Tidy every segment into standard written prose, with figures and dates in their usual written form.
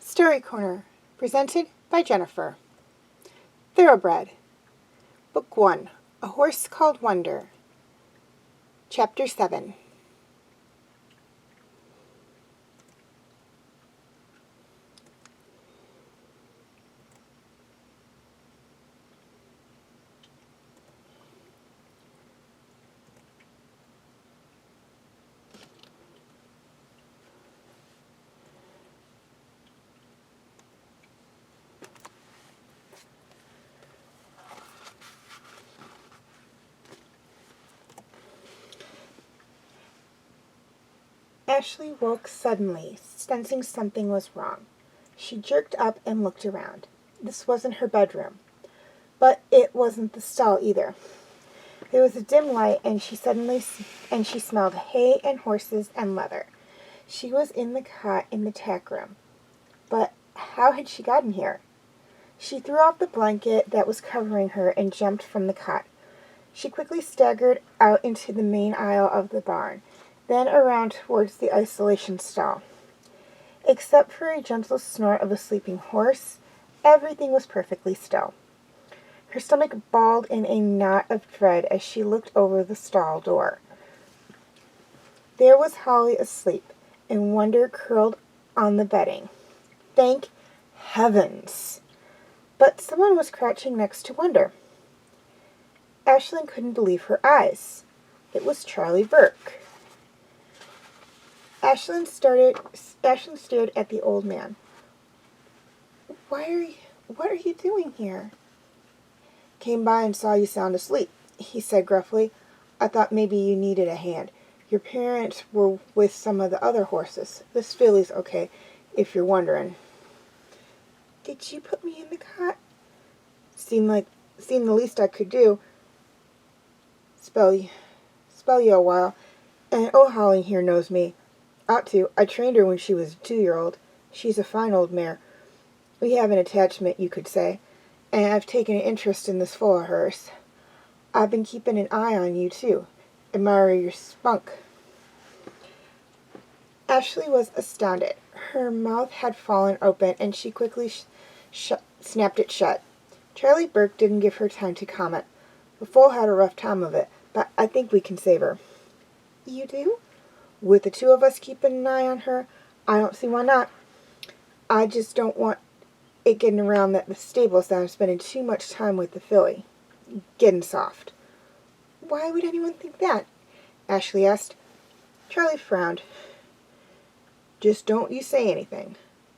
Story Corner, presented by Jennifer. Thoroughbred. Book 1, A Horse Called Wonder. Chapter 7. Ashleigh woke suddenly, sensing something was wrong. She jerked up and looked around. This wasn't her bedroom, but it wasn't the stall either. There was a dim light, and she smelled hay and horses and leather. She was in the cot in the tack room. But how had she gotten here? She threw off the blanket that was covering her and jumped from the cot. She quickly staggered out into the main aisle of the barn, then around towards the isolation stall. Except for a gentle snort of a sleeping horse, everything was perfectly still. Her stomach balled in a knot of dread as she looked over the stall door. There was Holly asleep, and Wonder curled on the bedding. Thank heavens! But someone was crouching next to Wonder. Ashleigh couldn't believe her eyes. It was Charlie Burke. Ashleigh stared at the old man. What are you doing here? Came by and saw you sound asleep, he said gruffly. I thought maybe you needed a hand. Your parents were with some of the other horses. This filly's okay, if you're wondering. Did you put me in the cot? Seemed the least I could do. Spell you a while. And Holly here knows me. Ought to. I trained her when she was a 2-year-old. She's a fine old mare. We have an attachment, you could say. And I've taken an interest in this foal of hers. I've been keeping an eye on you, too. Admire your spunk. Ashleigh was astounded. Her mouth had fallen open, and she quickly snapped it shut. Charlie Burke didn't give her time to comment. The foal had a rough time of it, but I think we can save her. You do? With the two of us keeping an eye on her, I don't see why not. I just don't want it getting around that the stables that I'm spending too much time with the filly. Getting soft. Why would anyone think that? Ashleigh asked. Charlie frowned. Just don't you say anything.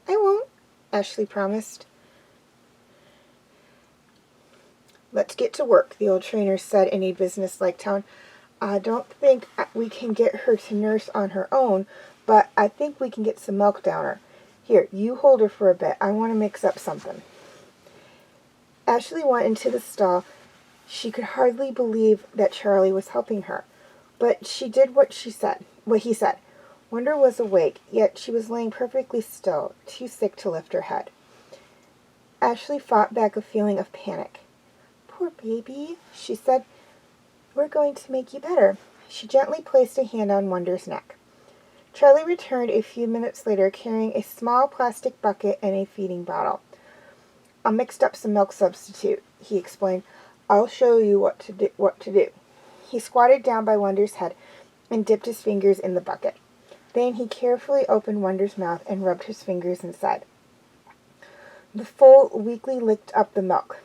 I won't, Ashleigh promised. Let's get to work, the old trainer said in a businesslike tone. I don't think we can get her to nurse on her own, but I think we can get some milk down her. Here, you hold her for a bit. I want to mix up something. Ashleigh went into the stall. She could hardly believe that Charlie was helping her, but she did what he said. Wonder was awake, yet she was laying perfectly still, too sick to lift her head. Ashleigh fought back a feeling of panic. Poor baby, she said. We're going to make you better. She gently placed a hand on Wonder's neck. Charlie returned a few minutes later carrying a small plastic bucket and a feeding bottle. I mixed up some milk substitute, he explained. I'll show you what to do. He squatted down by Wonder's head and dipped his fingers in the bucket. Then he carefully opened Wonder's mouth and rubbed his fingers inside. The foal weakly licked up the milk.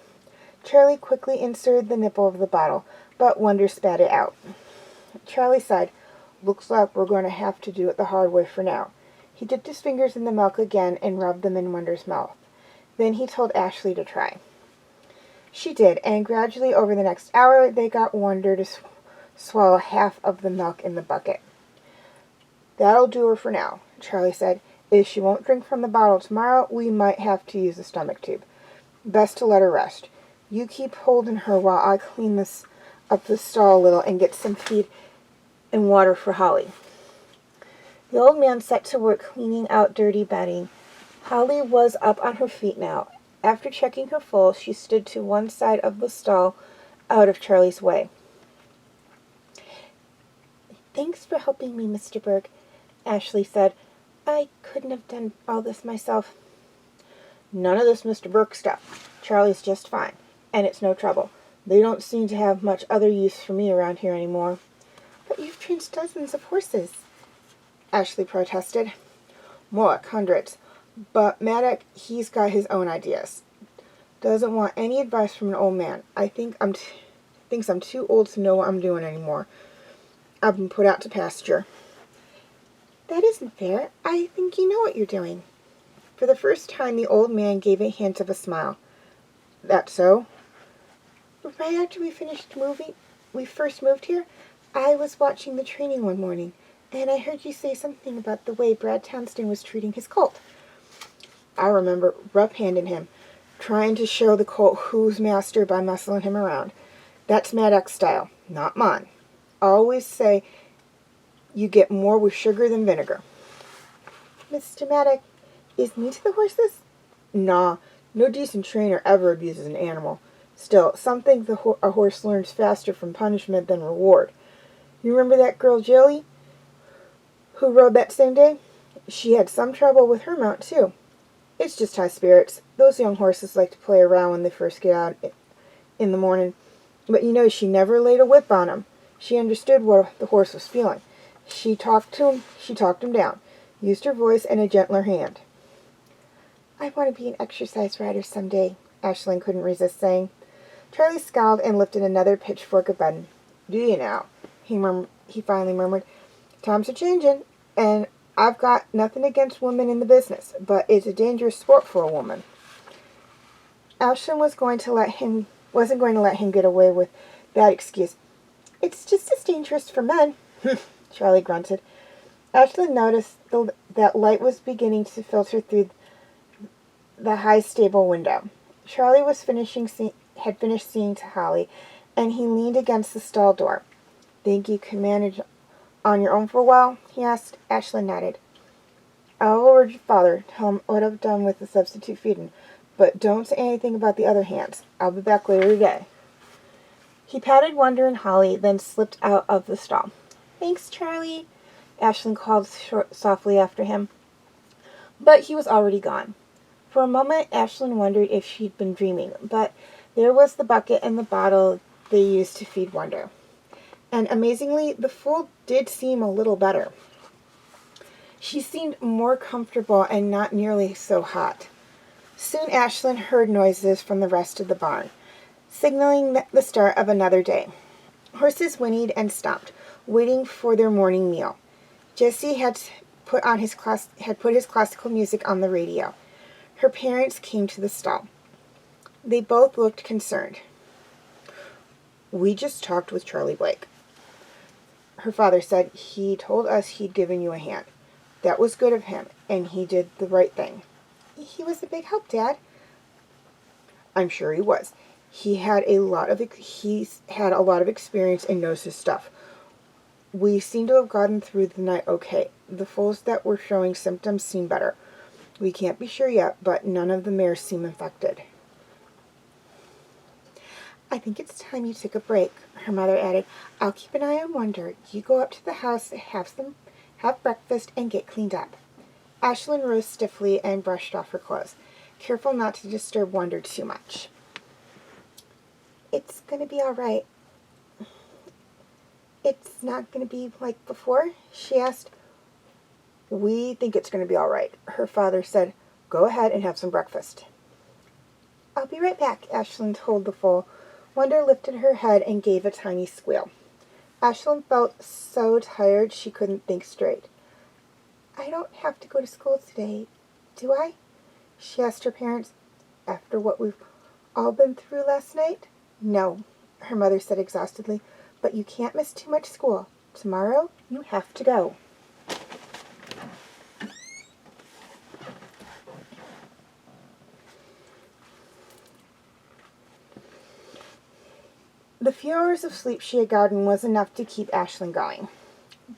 Charlie quickly inserted the nipple of the bottle, but Wonder spat it out. Charlie sighed. Looks like we're going to have to do it the hard way for now. He dipped his fingers in the milk again and rubbed them in Wonder's mouth. Then he told Ashleigh to try. She did, and gradually over the next hour they got Wonder to swallow half of the milk in the bucket. That'll do her for now, Charlie said. If she won't drink from the bottle tomorrow, we might have to use the stomach tube. Best to let her rest. You keep holding her while I clean this up the stall a little and get some feed and water for Holly. The old man set to work cleaning out dirty bedding. Holly was up on her feet now. After checking her foal, she stood to one side of the stall, out of Charlie's way. Thanks for helping me, Mr. Berg, Ashleigh said. I couldn't have done all this myself. None of this Mr. Burke stuff. Charlie's just fine, and it's no trouble. They don't seem to have much other use for me around here anymore. But you've trained dozens of horses, Ashleigh protested. More like hundreds. But Maddox, he's got his own ideas. Doesn't want any advice from an old man. Thinks I'm too old to know what I'm doing anymore. I've been put out to pasture. That isn't fair. I think you know what you're doing. For the first time, the old man gave a hint of a smile. That so? Right after we first moved here, I was watching the training one morning, and I heard you say something about the way Brad Townsend was treating his colt. I remember rough-handing him, trying to show the colt who's master by muscling him around. That's Maddox style, not mine. I always say you get more with sugar than vinegar. Mr. Maddox is mean to the horses? Nah, no decent trainer ever abuses an animal. Still, some think a horse learns faster from punishment than reward. You remember that girl Jilly, who rode that same day? She had some trouble with her mount, too. It's just high spirits. Those young horses like to play around when they first get out in the morning. But you know, she never laid a whip on him. She understood what the horse was feeling. She talked him down, used her voice and a gentler hand. I want to be an exercise rider someday, Ashleigh couldn't resist saying. Charlie scowled and lifted another pitchfork of bedding. Do you now? He finally murmured. Times are changing, and I've got nothing against women in the business, but it's a dangerous sport for a woman. Ashleigh wasn't going to let him get away with that excuse. It's just as dangerous for men, Charlie grunted. Ashleigh noticed that light was beginning to filter through the high stable window. Charlie had finished seeing to Holly, and he leaned against the stall door. Think you can manage on your own for a while? He asked. Ashleigh nodded. I'll order your father, tell him what I've done with the substitute feeding, but don't say anything about the other hands. I'll be back later today. He patted Wonder and Holly, then slipped out of the stall. Thanks, Charlie, Ashleigh called softly after him. But he was already gone. For a moment, Ashleigh wondered if she'd been dreaming, but there was the bucket and the bottle they used to feed Wonder. And amazingly, the foal did seem a little better. She seemed more comfortable and not nearly so hot. Soon Ashleigh heard noises from the rest of the barn, signaling the start of another day. Horses whinnied and stomped, waiting for their morning meal. Jesse had put his classical music on the radio. Her parents came to the stall. They both looked concerned. We just talked with Charlie Blake. Her father said he told us he'd given you a hand. That was good of him, and he did the right thing. He was a big help, Dad. I'm sure he was. He's had a lot of experience and knows his stuff. We seem to have gotten through the night okay. The foals that were showing symptoms seem better. We can't be sure yet, but none of the mares seem infected. I think it's time you took a break, her mother added. I'll keep an eye on Wonder. You go up to the house, have breakfast, and get cleaned up. Ashlyn rose stiffly and brushed off her clothes, careful not to disturb Wonder too much. It's going to be all right. It's not going to be like before? She asked. We think it's going to be all right, her father said. Go ahead and have some breakfast. I'll be right back, Ashlyn told the foal. Wonder lifted her head and gave a tiny squeal. Ashlyn felt so tired she couldn't think straight. I don't have to go to school today, do I? She asked her parents. After what we've all been through last night? No, her mother said exhaustedly, but you can't miss too much school. Tomorrow, you have to go. The few hours of sleep she had gotten was enough to keep Ashlyn going.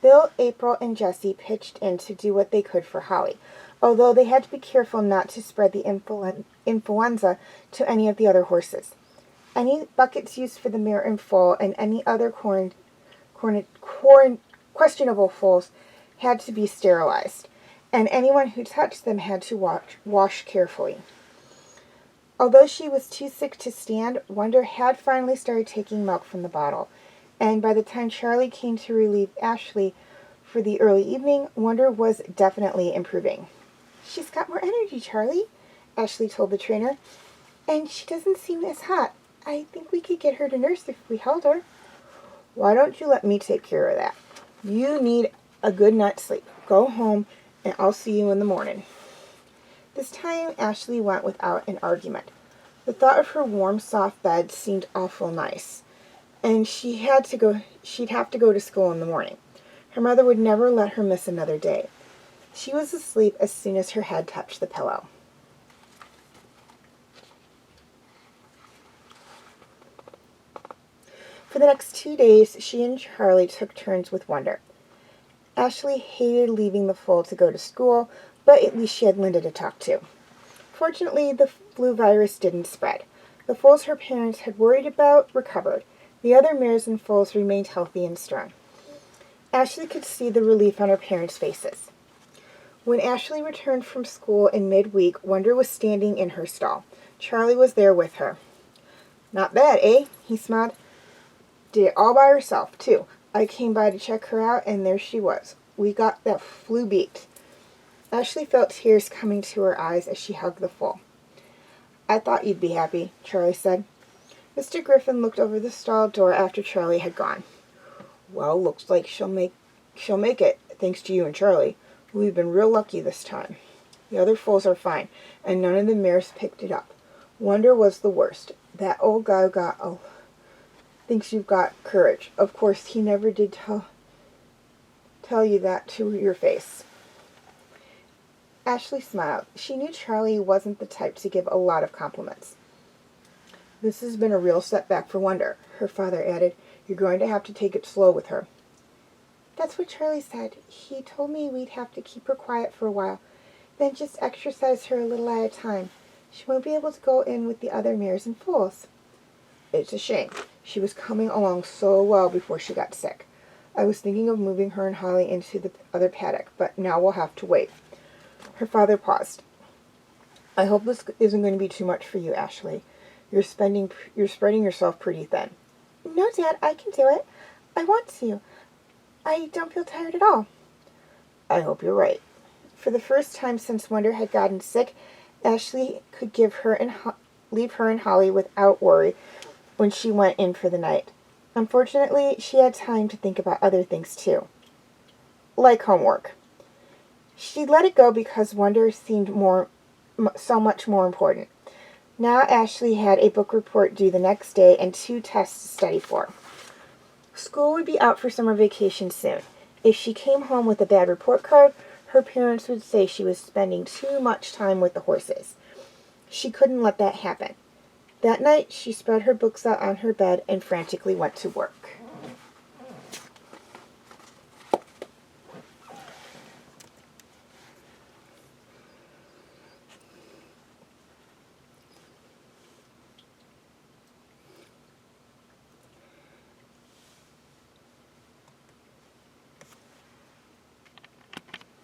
Bill, April, and Jessie pitched in to do what they could for Holly, although they had to be careful not to spread the influenza to any of the other horses. Any buckets used for the mare and foal and any other questionable foals had to be sterilized, and anyone who touched them had to wash carefully. Although she was too sick to stand, Wonder had finally started taking milk from the bottle, and by the time Charlie came to relieve Ashleigh for the early evening, Wonder was definitely improving. She's got more energy, Charlie, Ashleigh told the trainer, and she doesn't seem as hot. I think we could get her to nurse if we held her. Why don't you let me take care of that? You need a good night's sleep. Go home, and I'll see you in the morning. This time, Ashleigh went without an argument. The thought of her warm, soft bed seemed awful nice, and she'd have to go to school in the morning. Her mother would never let her miss another day. She was asleep as soon as her head touched the pillow. For the next 2 days, she and Charlie took turns with Wonder. Ashleigh hated leaving the foal to go to school, but at least she had Linda to talk to. Fortunately, the flu virus didn't spread. The foals her parents had worried about recovered. The other mares and foals remained healthy and strong. Ashleigh could see the relief on her parents' faces. When Ashleigh returned from school in midweek, Wonder was standing in her stall. Charlie was there with her. Not bad, eh? He smiled. Did it all by herself, too. I came by to check her out, and there she was. We got that flu beat. Ashleigh felt tears coming to her eyes as she hugged the foal. I thought you'd be happy, Charlie said. Mr. Griffen looked over the stall door after Charlie had gone. Well, looks like she'll make it, thanks to you and Charlie. We've been real lucky this time. The other foals are fine, and none of the mares picked it up. Wonder was the worst. That old guy thinks you've got courage. Of course, he never did tell you that to your face. Ashleigh smiled. She knew Charlie wasn't the type to give a lot of compliments. This has been a real setback for Wonder, her father added. You're going to have to take it slow with her. That's what Charlie said. He told me we'd have to keep her quiet for a while, then just exercise her a little at a time. She won't be able to go in with the other mares and foals. It's a shame. She was coming along so well before she got sick. I was thinking of moving her and Holly into the other paddock, but now we'll have to wait. Her father paused. I hope this isn't going to be too much for you, Ashleigh. You're spreading yourself pretty thin. No, Dad, I can do it. I want to. I don't feel tired at all. I hope you're right. For the first time since Wonder had gotten sick, Ashleigh could leave her and Holly without worry when she went in for the night. Unfortunately, she had time to think about other things too, like homework. She let it go because Wonder seemed so much more important. Now Ashleigh had a book report due the next day and 2 tests to study for. School would be out for summer vacation soon. If she came home with a bad report card, her parents would say she was spending too much time with the horses. She couldn't let that happen. That night, she spread her books out on her bed and frantically went to work.